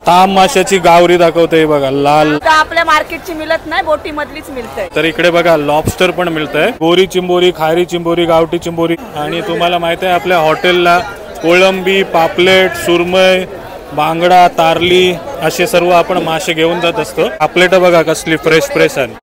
ताम माशाची गावरी दाखवते बघा, लाल. आपल्या मार्केटची मिळत नाही, बोटी मधलीच मिळते. तर इकडे बघा लॉबस्टर पण मिळतंय, गोरी चिंबोरी, खारी चिंबोरी, गावठी चिंबोरी. आणि तुम्हाला माहिती आहे आपल्या हॉटेलला कोळंबी, पापलेट, सुरमई, बांगडा, तारली असे सर्व आपण मासे घेऊन जात असतो. पापलेट बघा कसली फ्रेश फ्रेश आहे.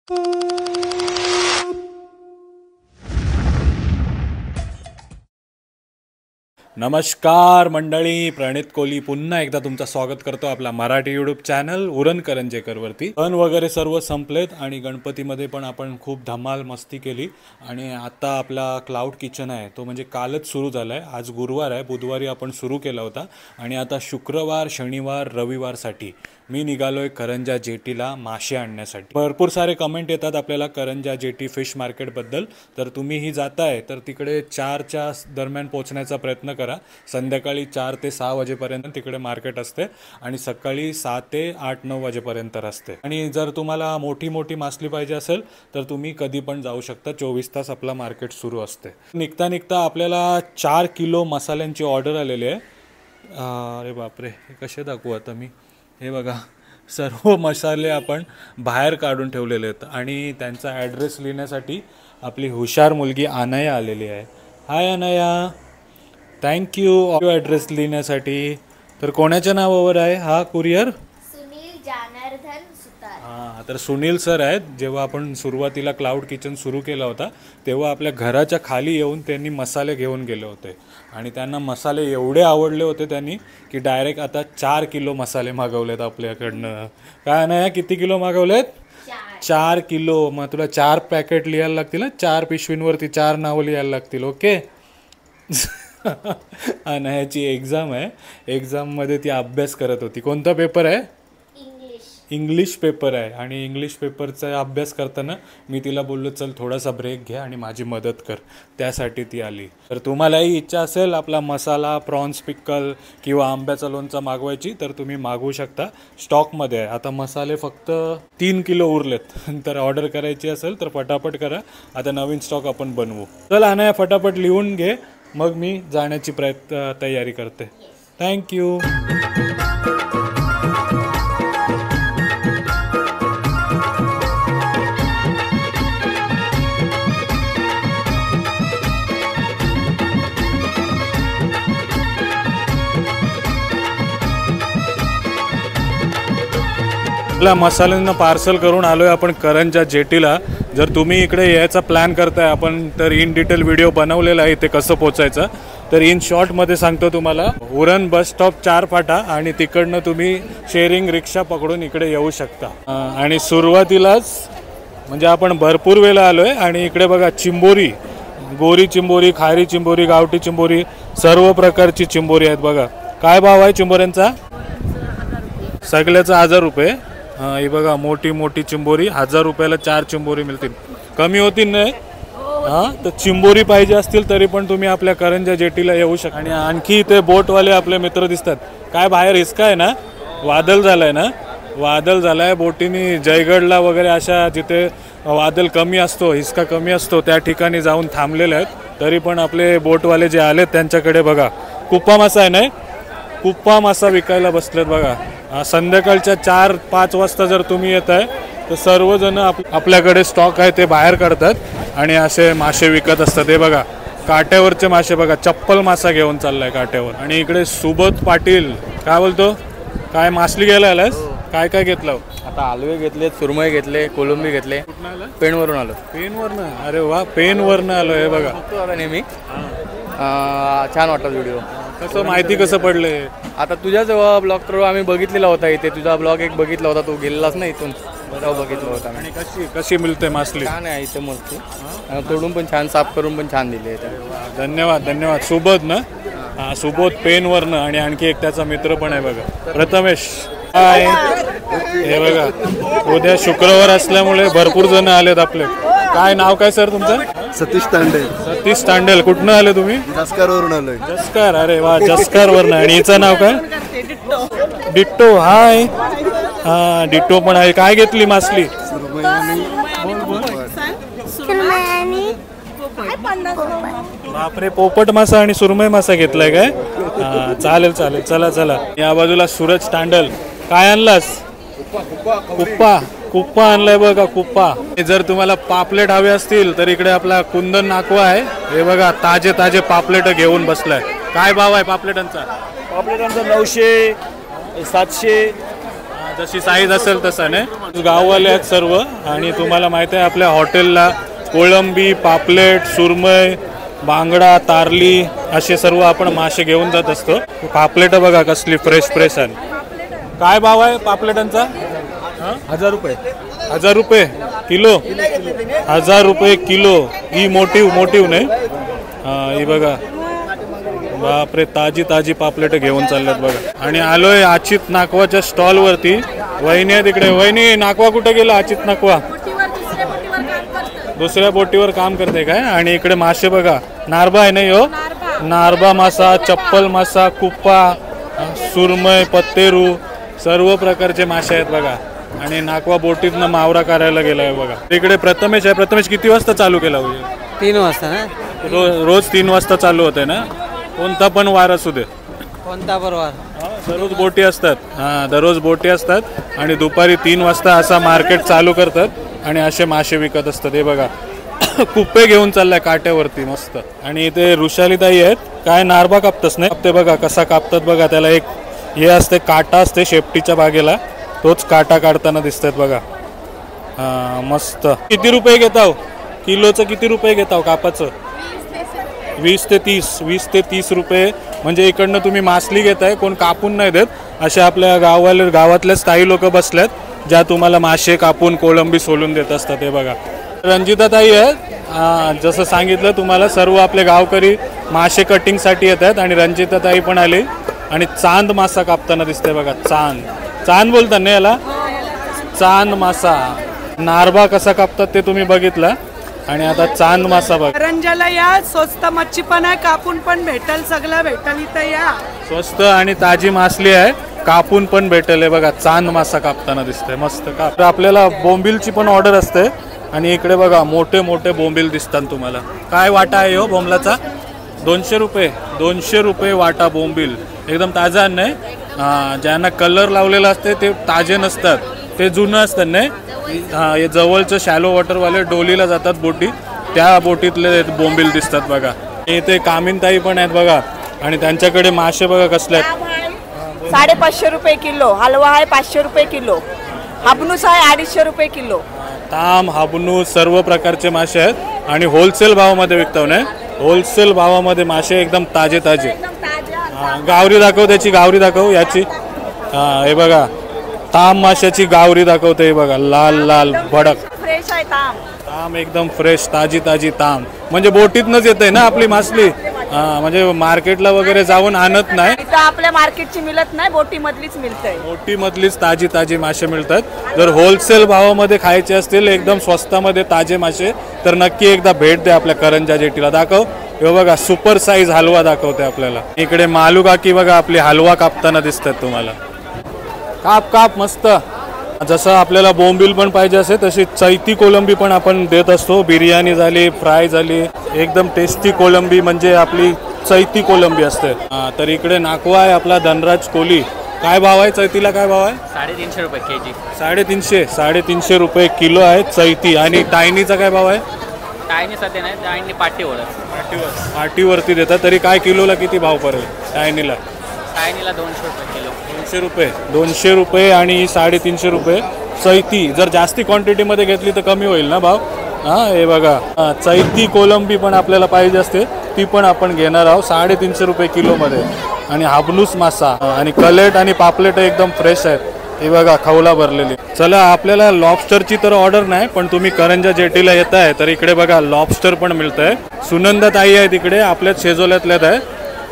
नमस्कार मंडळी, प्रणित कोहली पुन्हा एकदा तुमचं स्वागत करतो आपला मराठी यूट्यूब चॅनल उरण करंजेकरवरती. सण वगैरे सर्व संपलेत आणि गणपतीमध्ये पण आपण खूप धमाल मस्ती केली. आणि आता आपला क्लाउड किचन आहे तो म्हणजे कालच सुरू झाला आहे. आज गुरुवार आहे, बुधवारी आपण सुरू केला होता आणि आता शुक्रवार, शनिवार, रविवारसाठी मी निघालोय करंजा जेटीला मासे आणण्यासाठी. भरपूर सारे कमेंट येतात आपल्याला करंजा जेटी फिश मार्केटबद्दल. तर तुम्हीही जाताय तर तिकडे 4च्या दरम्यान पोहोचण्याचा प्रयत्न करा. संध्याकाळी 4 ते 6 वाजेपर्यंत तिकडे मार्केट असते आणि सकाळी 6 ते 8-9 वाजेपर्यंत असते. आणि जर तुम्हाला मोठी मोठी मासली पाहिजे असेल तर तुम्ही कधी पण जाऊ शकता. 24 तास आपला मार्केट सुरू असते. निघता निघता आपल्याला 4 किलो मसाल्यांची ऑर्डर आलेली आहे. अरे बापरे, हे कसे दाखवू आता मी. हे बघा सर्व मसाले आपण बाहेर काढून ठेवलेले आहेत आणि त्यांचा ॲड्रेस लिहिण्यासाठी आपली हुशार मुलगी अनया आलेली आहे. हाय अनया, थँक्यू ॲड्रेस लिहिण्यासाठी. तर कोणाच्या नावावर आहे हा कुरिअर? सुनील जनार्दन सुतार. हां, तर सुनील सर आहेत. जेव्हा आपण सुरुवातीला क्लाउड किचन सुरू केला होता तेव्हा आपल्या घराच्या खाली येऊन त्यांनी मसाले घेऊन गेले होते आणि त्यांना मसाले एवढे आवडले होते त्यांनी की डायरेक्ट आता 4 किलो मसाले मागवलेत आपल्याकडनं. काय नाही, किती किलो मागवलेत? 4 किलो. मग तुला 4 पॅकेट लिहायला लागतील ना, 4 पिशवींवरती 4 नावं लिहायला लागतील. ओके. अनयाची एक्झाम आहे, एक्झाममध्ये ती अभ्यास करत होती. कोणता पेपर आहे? इंग्लिश पेपर आहे. आणि इंग्लिश पेपरचा अभ्यास करताना मी तिला बोललो चल थोडासा ब्रेक घ्या आणि माझी मदत कर, त्यासाठी ती आली. तर तुम्हालाही इच्छा असेल आपला मसाला, प्रॉन्स पिकल किंवा आंब्याचा लोणचा मागवायची तर तुम्ही मागवू शकता. स्टॉकमध्ये आहे. आता मसाले फक्त 3 किलो उरलेत. तर ऑर्डर करायची असेल तर फटाफट करा. आता नवीन स्टॉक आपण बनवू. चल अनया फटाफट लिहून घे, मग मी जाण्याची तयारी करते. थँक्यू. आपल्या मसाल्यांना पार्सल करून आलोय आपण करंजा जेटीला. जर तुम्ही इकडे यायचा प्लॅन करताय आपण तर इन डिटेल व्हिडिओ बनवलेला आहे इथे कसं पोचायचं. तर इन शॉर्टमध्ये सांगतो तुम्हाला, उरण बस स्टॉप 4 फाटा आणि तिकडनं तुम्ही शेअरिंग रिक्षा पकडून इकडे येऊ शकता. आणि सुरुवातीलाच म्हणजे आपण भरपूर वेळा आलोय आणि इकडे बघा चिंबोरी, गोरी चिंबोरी, खारी चिंबोरी, गावठी चिंबोरी, सर्व प्रकारची चिंबोरी आहेत. बघा काय भाव आहे चिंबोऱ्यांचा? सगळ्याचा 1000 रुपये. हां, ही बघा मोठी मोठी चिंबोरी 1000 रुपयाला 4 चिंबोरी मिळतील. कमी होतील नाही? हां, तर चिंबोरी पाहिजे असतील तरी पण तुम्ही आपल्या करंजा जेटीला येऊ शकता. आणि आणखी इथे बोटवाले आपले मित्र दिसतात. काय बाहेर हिसका आहे ना, वादळ झालाय ना, वादळ झालाय. बोटीने जयगडला वगैरे अशा जिथे वादळ कमी असतो, हिसका कमी असतो त्या ठिकाणी जाऊन थांबलेले आहेत. तरी पण आपले बोटवाले जे आलेत त्यांच्याकडे बघा कुप्पा मासा आहे ना, कुप्पा मासा विकायला बसलेत बघा. संध्याकाळच्या 4-5 वाजता जर तुम्ही येत आहे तर सर्वजण आपल्याकडे स्टॉक आहे ते बाहेर काढतात आणि असे मासे विकत असतात. हे बघा काट्यावरचे मासे बघा, चप्पल मासा घेऊन चाललाय काट्यावर. आणि इकडे सुबोध पाटील काय बोलतो, काय मासली घ्यायला आलास? काय काय घेतलं? आता आलवे घेतले, सुरमई घेतले, कोलंबी घेतले. पेनवरून आलो. पेनवरनं? अरे वा, पेनवरनं आलो. हे बघा नेहमी छान वाटतात व्हिडिओ. कसं माहिती कसं पडले? आता तुझ्या जेव्हा ब्लॉग थ्रू आम्ही बघितलेला होता इथे, तुझा ब्लॉग एक बघितला होता, तू गेलेलास ना इथून, तेव्हा बघितलं होता. आणि कशी कशी मिळते मासली? छान आहे इथे, मस्त तोडून पण छान, साफ करून पण छान दिली आहे. धन्यवाद धन्यवाद. सुबोध ना? हां, सुबोध पेनवरनं. आणि आणखी एक त्याचा मित्र पण आहे बघा, प्रथमेश. हाय. हे बघा उद्या शुक्रवार असल्यामुळे भरपूर जण आलेत आपले. काय नाव काय सर तुमचं? सतीश तांडेल. सतीश तांडेल. कुठनं आले तुम्ही? जसकारवरून आलोय. जसकार. अरे वा, जसकारवरनं. आणि हिचं नाव काय? डिट्टो. हाय. हां, डिट्टो पण आहे. काय घेतली मासली? बापरे, पोपट मासा आणि सुरमई मासा घेतलाय काय? हां, चालेल चालेल. चला चला. या बाजूला सूरज तांडल. काय आणलास? कुप्पा. कुप्पा आणलाय बघा, कुप्पा. जर तुम्हाला पापलेट हवे असतील तर इकडे आपला कुंदन नाकवा आहे. हे बघा ताजे ताजे पापलेट घेऊन बसलाय. काय भाव आहे पापलेटांचा? पापलेटांचा 900, 700. जशी साईज असेल तसा नाही. गाववाले आहेत सर्व. आणि तुम्हाला माहिती आहे आपल्या हॉटेलला कोळंबी, पापलेट, सुरमई, बांगडा, तारली असे सर्व आपण मासे घेऊन जात असतो. पापलेट बघा कसली फ्रेश फ्रेश आहे. काय भाव आहे पापलेटांचा? 1000 रुपये. 1000 रुपये किलो. 1000 रुपये किलो. ही मोठीव नाही. ही बघा, बापरे, ताजी ताजी पापलेट घेऊन चालल्यात बघा. आणि आलोय अचित नाकवाच्या स्टॉल वरती. वहिनी आहे तिकडे. वहिनी, नाकवा कुठे गेला? अचित नाकवा दुसऱ्या बोटीवर काम करते काय? आणि इकडे मासे बघा, नारबा आहे नाही हो, नारबा मासा, चप्पल मासा, कुप्पा, सुरमई, पत्तेरू, सर्व प्रकारचे मासे आहेत बघा. आणि नाकवा बोटीतनं मावरा करायला गेलाय बघा. इकडे प्रथमेश आहे. प्रथमेश किती वाजता चालू केला? 3 वाजता ना. रोज 3 वाजता चालू होते ना. कोणता पण वार असू दे, कोणता परवार दररोज बोटी असतात. हां, दररोज बोटी असतात. आणि दुपारी 3 वाजता असा मार्केट चालू करतात आणि असे मासे विकत असतात. हे बघा कुप्पे घेऊन चाललाय काट्यावरती मस्त. आणि इथे ऋषालीताई आहेत. काय नारबा कापतस नाही? ते बघा कसा कापतात बघा. त्याला एक हे असते, काटा असते शेपटीच्या बागेला, तोच काटा काढताना दिसतात बघा. हां, मस्त. किती रुपये घेताव किलोचं? किती रुपये घेताव कापाचं? 20 ते 30 रुपये. म्हणजे इकडनं तुम्ही मासली घेताय, कोण कापून नाही देत. असे आपल्या गावातले स्थायी लोक बसल्यात, ज्या तुम्हाला मासे कापून कोळंबी सोलून देत असतात. हे बघा रंजिताताई आहेत. जसं सांगितलं तुम्हाला, सर्व आपले गावकरी मासे कटिंगसाठी येत आहेत. आणि रंजिताताई पण आली. आणि चांद मासा कापताना दिसते बघा. चांद बोलतात ना याला, चांद मासा. नारबा कसा कापतात ते तुम्ही बघितलं. आणि आता चांद मासा बघ. करंजाला या, स्वस्त मच्छी पण आहे, कापून पण भेटल, सगळं भेटल इथं या. स्वस्त आणि ताजी मासली आहे, कापून पण भेटेल. आहे बघा, चांद मासा कापताना दिसतंय मस्त. काप आपल्याला बोंबिलची पण ऑर्डर असते. आणि इकडे बघा मोठे मोठे बोंबील दिसतात तुम्हाला. काय वाटा आहे हो बोंबलाचा? 200 रुपये. 200 रुपये वाटा बोंबील. एकदम ताजा नाही. ज्यांना कलर लावलेला असते ते ताजे नसतात, ते जुनं असतात नाही. हां, हे जवळचं शॅलो वॉटरवाले डोलीला जातात बोटी, त्या बोटीतले बोंबील दिसतात बघा. इथे कामिनताई पण आहेत बघा. आणि त्यांच्याकडे मासे बघा कसले आहेत. 550 रुपये किलो. हलवा आहे 500 रुपये किलो. हाबनूस आहे 250 रुपये किलो. ताम, हाबनूस, सर्व प्रकारचे मासे आहेत. आणि होलसेल भावामध्ये विकतो नाही. होलसेल भावामध्ये मासे एकदम ताजे ताजे. गावरी दाखव, त्याची गावरी दाखव याची. हां, हे बघा ताम माशाची गावरी दाखवते. हे बघा लाल लाल भडक फ्रेश आहे ताम. ताम एकदम फ्रेश, ताजी ताजी ताम. म्हणजे बोटीतनच येते ना आपली मासली. हां, म्हणजे मार्केटला वगैरे जाऊन आणत नाही. इथं आपल्या मार्केटची मिळत नाही, बोटी मधलीच मिळतंय. बोटीमधलीच ताजी ताजी मासे मिळतात. जर होलसेल भावामध्ये खायचे असतील, एकदम स्वस्तामध्ये ताजे मासे, तर नक्की एकदा भेट द्या आपल्या करंजा जेटीला. दाखव, हे बघा सुपर साईज हलवा दाखवते आपल्याला. इकडे मालू काकी बघा आपली हलवा कापताना दिसतात तुम्हाला. काप मस्त. जसं आपल्याला बोंबील पण पाहिजे असेल तशी चैती कोलंबी पण आपण देत असतो. बिर्याणी झाली, फ्राय झाली, एकदम टेस्टी कोलंबी म्हणजे आपली चैती कोलंबी असते. तर इकडे नाकवा आहे आपला धनराज कोली. काय भाव आहे चैतीला? काय भाव आहे? 350 रुपये केजी. 350 रुपये किलो आहे चैती. आणि टायनीचा काय भाव आहे? टायनी सध्या नाही, टायनी पाटीवर. पाटीवरती देतात. तरी काय किलोला किती भाव पडेल टायनीला? टायनीला 200 रुपये किलो. 200 रुपये आणि 350 रुपये चैती. जर जास्ती क्वांटिटीमध्ये घेतली तर कमी होईल ना भाव. हां, हे बघा चैती कोलंबी पण आपल्याला पाहिजे असते, ती पण आपण घेणार आहोत 350 रुपये किलोमध्ये. आणि हाबनूस मासा आणि कलेट आणि पापलेट एकदम फ्रेश आहेत. हे बघा खवला भरलेली. चला, आपल्याला लॉबस्टरची तर ऑर्डर नाही, पण तुम्ही करंजा जेटीला येत आहे तर इकडे बघा लॉबस्टर पण मिळत आहे. सुनंदा ताई आहे तिकडे, आपल्याच शेजोल्यातल्यात आहे.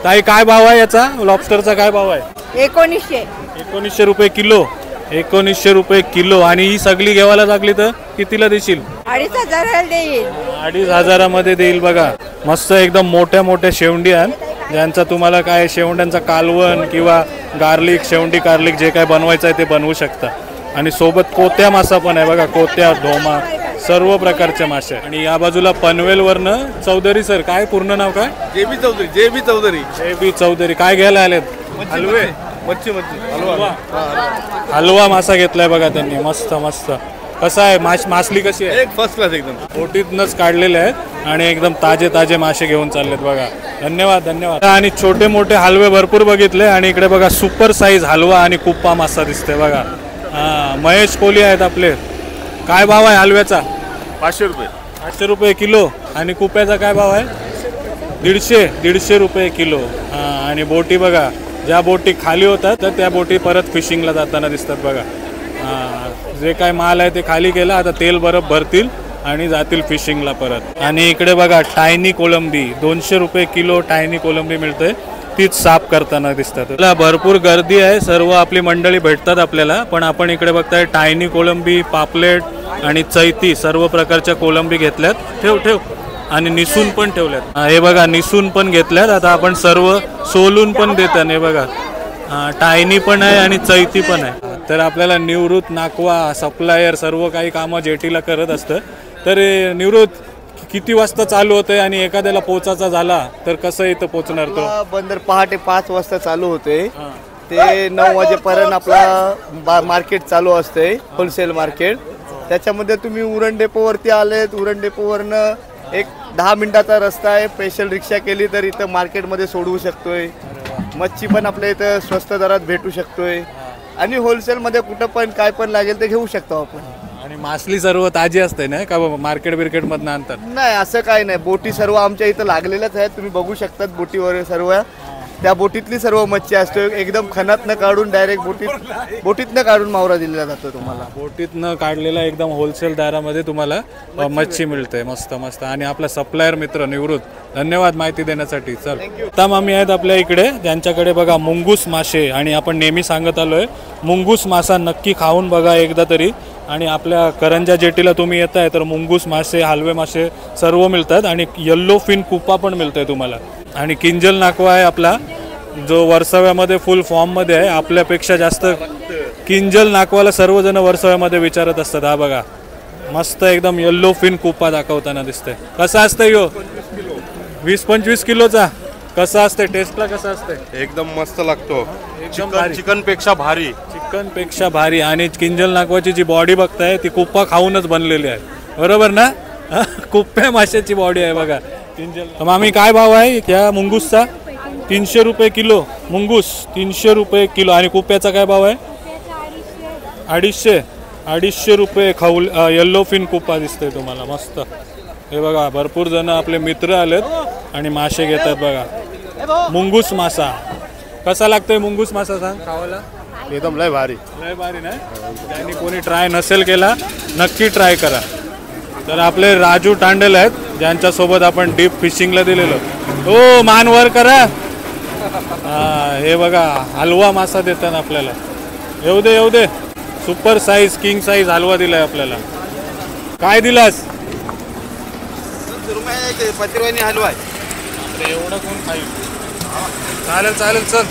ताई काय भाव आहे याचा? लॉबस्टरचा काय भाव आहे? 1900 रुपये किलो. 1900 रुपये किलो. आणि ही सगळी घेवायला लागली तर कितीला देशील? 2500 देईल. 2500 देईल बघा. मस्त एकदम मोठ्या मोठ्या शेवंडी आहेत, ज्यांचा तुम्हाला काय शेवंड्यांचा कालवण किंवा गार्लिक, शेवंडी गार्लिक जे काय बनवायचं आहे ते बनवू शकता. आणि सोबत कोत्या मासा पण आहे बघा, कोत्या, ढोमा, सर्व प्रकारचे मासे. आणि या बाजूला पनवेलवरनं चौधरी सर, काय पूर्ण नाव काय? JB चौधरी. JB चौधरी. काय घ्यायला आलेत? हलवे. मच्छी हलवा. हलवा मासा घेतलाय बघा त्यांनी. मस्त मस्त. कसा आहे मासली कशी आहे? एक फर्स्ट क्लास एकदम. बोटीतनंच काढलेले आहेत आणि एकदम ताजे ताजे मासे घेऊन चाललेत बघा. धन्यवाद धन्यवाद. आणि छोटे मोठे हलवे भरपूर बघितले आणि इकडे बघा सुपर साईज हलवा आणि कुप्पा मासा दिसते बघा. महेश कोहली आहेत आपले. काय भाव आहे हलव्याचा? 500 रुपये. 500 रुपये किलो. आणि कुप्याचा काय भाव आहे? 150 रुपये किलो. आणि बोटी बघा, ज्या बोटी खाली होतात तर त्या बोटी परत फिशिंगला जाताना दिसतात बघा. जे काय माल आहे ते खाली केलं, आता तेल बरफ भरतील आणि जातील फिशिंगला परत. आणि इकडे बघा टायनी कोलंबी 200 रुपये किलो टायनी कोलंबी मिळते. तीच साफ करताना दिसतात. भरपूर गर्दी आहे, सर्व आपली मंडळी भेटतात आपल्याला. पण आपण इकडे बघताय टायनी कोलंबी, पापलेट आणि चैती सर्व प्रकारच्या कोलंबी घेतल्यात. ठेव ठेव. आणि निसून पण ठेवल्यात. हे बघा निसून पण घेतल्यात. आता आपण सर्व सोलून पण देतात. हे बघा टायनी पण आहे आणि चैती पण आहे. तर आपल्याला निवृत्त नाकवा सप्लायर सर्व काही कामं जेटीला करत असतं. तर निवृत्त किती वाजता चालू होते आणि एखाद्याला पोचायचा झाला तर कसं इथं पोचणार तो? बंदर पहाटे 5 वाजता चालू होते ते 9 वाजेपर्यंत आपला मार्केट चालू असते, होलसेल मार्केट. त्याच्यामध्ये तुम्ही उरण डेपोवरती आलेत, उरण डेपोवरनं एक 10 मिनिटाचा रस्ता आहे. स्पेशल रिक्षा केली तर इथं मार्केटमध्ये सोडवू शकतोय. मच्छी पण आपल्या इथं स्वस्त दरात भेटू शकतोय. आणि होलसेलमध्ये कुठं पण काय पण लागेल ते घेऊ शकतो आपण. आणि मासली सर्व ताजी असते ना का मार्केट बिर्केटमधनं आणतात? नाही असं काय नाही. बोटी सर्व आमच्या इथं लागलेल्याच आहेत. तुम्ही बघू शकतात बोटीवर सर्व. त्या बोटीतली सर्व मच्छी असतो. एकदम खणातनं काढून डायरेक्ट बोटीतनं काढून मावरा दिलेला जातो तुम्हाला. बोटीतनं काढलेला एकदम होलसेल दरामध्ये तुम्हाला मच्छी मिळते. मस्त मस्त. आणि आपला सप्लायर मित्र निवृत्त, धन्यवाद माहिती देण्यासाठी. चल आता मामी आहेत आपल्या इकडे, ज्यांच्याकडे बघा मुंगूस मासे. आणि आपण नेहमी सांगत आलोय मुंगूस मासा नक्की खाऊन बघा एकदा तरी. आणि आपल्या करंजा जेटीला तुम्ही येताय तर मुंगूस मासे, हलवे मासे सर्व मिळतात. आणि येल्लो फिन कुप्पा पण मिळतोय तुम्हाला. आणि किंजल नाकवा आहे आपला, जो वर्सव्यामध्ये फुल फॉर्ममध्ये आहे. आपल्यापेक्षा जास्त किंजल नाकवाला सर्वजण वर्सव्यामध्ये विचारत असतात. हा बघा मस्त एकदम येल्लो फिन कुप्पा दाखवताना दिसतंय. कसा असतं यो? 20-25 किलोचा. कसा असते? टेस्टला कसा असते? एकदम मस्त लागतो. एकदम चिकन पेक्षा भारी. चिकन पेक्षा भारी. आणि किंजल नाकवाची जी बॉडी बघताय ती कुप्पा खाऊनच बनलेली आहे, बरोबर ना? कुप्प्या माशाची बॉडी आहे बघा किंजल. मामी काय भाव आहे त्या मुंगूसचा? 300 रुपये किलो. मुंगूस 300 रुपये किलो. आणि कुप्प्याचा काय भाव आहे? 250 रुपये. खाऊल येल्लो फिन कुप्पा दिसतोय तुम्हाला मस्त. हे बघा भरपूर जण आपले मित्र आलेत आणि मासे घेतात बघा. मुंगूस मासा कसा लागतोय? मुंगूस मासा सांग खावायला. एकदम लय भारी. लय भारी ना. त्यांनी कोणी ट्राय नसेल केला नक्की ट्राय करा. तर आपले राजू टांडेल आहेत, ज्यांच्यासोबत आपण डीप फिशिंगला दिलेलो. हो मान वर करा. हे बघा हलवा मासा देतात आपल्याला. येऊ दे येऊ दे. सुपर साईज किंग साईज हलवा दिलाय आपल्याला. काय दिलास? पतिरवाणी हलवा आहे. एवढं कोण खाईल? चालेल चालेल चल.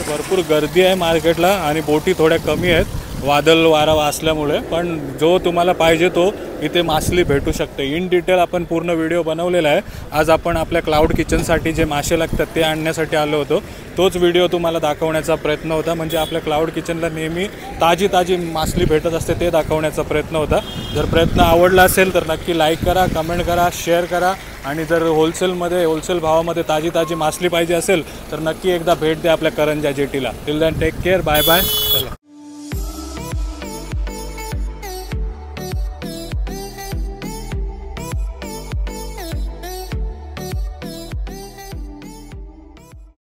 भरपूर गर्दी आहे मार्केटला आणि बोटी थोड्या कमी आहेत वादळ वारा असल्यामुळे. पण जो तुम्हाला पाहिजे तो इथे मासली भेटू शकते. इन डिटेल आपण पूर्ण व्हिडिओ बनवलेला आहे. आज आपण आपल्या क्लाउड किचनसाठी जे मासे लागतात ते आणण्यासाठी आलो होतो. तोच व्हिडिओ तुम्हाला दाखवण्याचा प्रयत्न होता. म्हणजे आपल्या क्लाउड किचनला नेहमी ताजी ताजी मासली भेटत असते ते दाखवण्याचा प्रयत्न होता. जर प्रयत्न आवडला असेल तर नक्की लाईक करा, कमेंट करा, शेअर करा. आणि जर होलसेल भावामध्ये ताजी ताजी मासली पाहिजे असेल तर नक्की एकदा भेट द्या आपल्या करंजा जेटीला. Till then take care. Bye bye. चला.